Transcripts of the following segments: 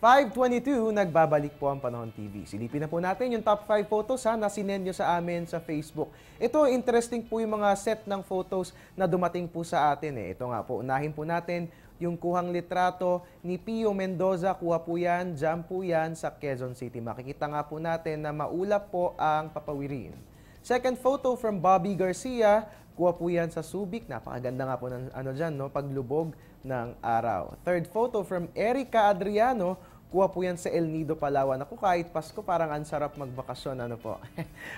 5:22, nagbabalik po ang Panahon TV. Silipin na po natin yung top 5 photos na sinend nyo sa amin sa Facebook. Ito, interesting po yung mga set ng photos na dumating po sa atin. Ito nga po, unahin po natin yung kuhang litrato ni Pio Mendoza. Kuha po yan, dyan po yan sa Quezon City. Makikita nga po natin na maulap po ang papawirin. Second photo from Bobby Garcia. Kuha po yan sa Subic. Napakaganda nga po ng paglubog ng araw. Third photo from Erica Adriano. Kuha po yan sa El Nido, Palawan. Ako kahit Pasko, parang ang sarap magbakasyon.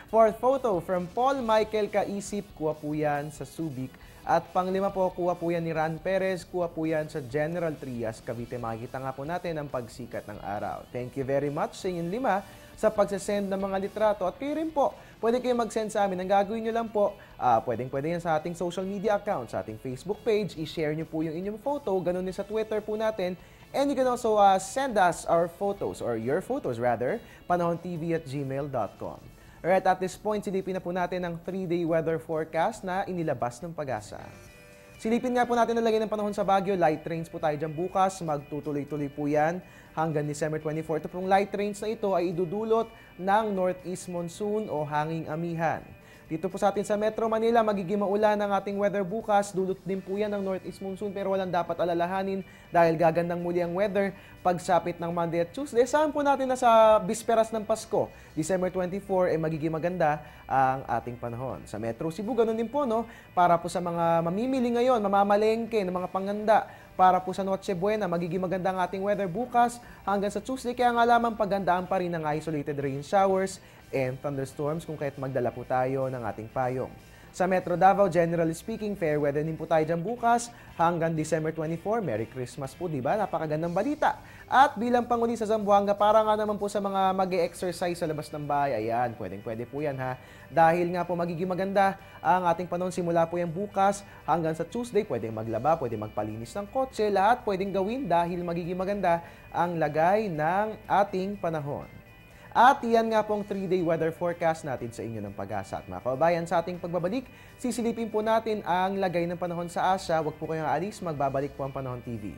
Fourth photo from Paul Michael Kaisip. Kuha po yan sa Subic. At panglima po, kuha po yan ni Ran Perez. Kuha po yan sa General Trias, Cavite. Makikita nga po natin ang pagsikat ng araw. Thank you very much sa inyong lima sa pagsasend ng mga litrato. At kayo rin po, pwede kayo mag-send sa amin. Ang gagawin nyo lang po, pwede yan sa ating social media account, sa ating Facebook page. I-share nyo po yung inyong photo. Ganun din sa Twitter po natin. And you can also send us our photos, or your photos rather, panahontv@gmail.com. Alright, at this point, silipin na po natin ang 3-day weather forecast na inilabas ng Pag-asa. Silipin nga po natin ang lagay ng panahon sa Baguio. Light rains po tayo dyan bukas. Magtutuloy-tuloy po yan hanggang December 24. Ito pong light rains na ito ay idudulot ng northeast monsoon o hanging amihan. Dito po sa atin sa Metro Manila, magiging maulan ang ating weather bukas. Dulot din po yan ng northeast monsoon pero walang dapat alalahanin dahil gagandang muli ang weather pagsapit ng Monday at Tuesday. Saan po natin na sa bisperas ng Pasko, December 24, magiging maganda ang ating panahon. Sa Metro Cebu, ganun din po, para po sa mga mamimili ngayon, mamamalengke ng mga panganda, para po sa Noche Buena, magiging maganda ang ating weather bukas hanggang sa Tuesday. Kaya nga lamang pagandaan pa rin ng isolated rain showers and thunderstorms kung kahit magdala po tayo ng ating payong. Sa Metro Davao, generally speaking, fair weather din po tayo dyan bukas hanggang December 24. Merry Christmas po, di ba? Napakagandang balita. At bilang panguli sa Zamboanga, para nga naman po sa mga mag-e-exercise sa labas ng bahay, ayan, pwede po yan Dahil nga po magiging maganda ang ating panahon simula po yan bukas hanggang sa Tuesday, pwedeng maglaba, pwedeng magpalinis ng kotse, lahat pwedeng gawin dahil magiging maganda ang lagay ng ating panahon. At iyan nga pong 3-day weather forecast natin sa inyo ng Pag-asa. At mga kababayan, sa ating pagbabalik, sisilipin po natin ang lagay ng panahon sa Asia. Huwag po kayong aalis, magbabalik po ang Panahon TV.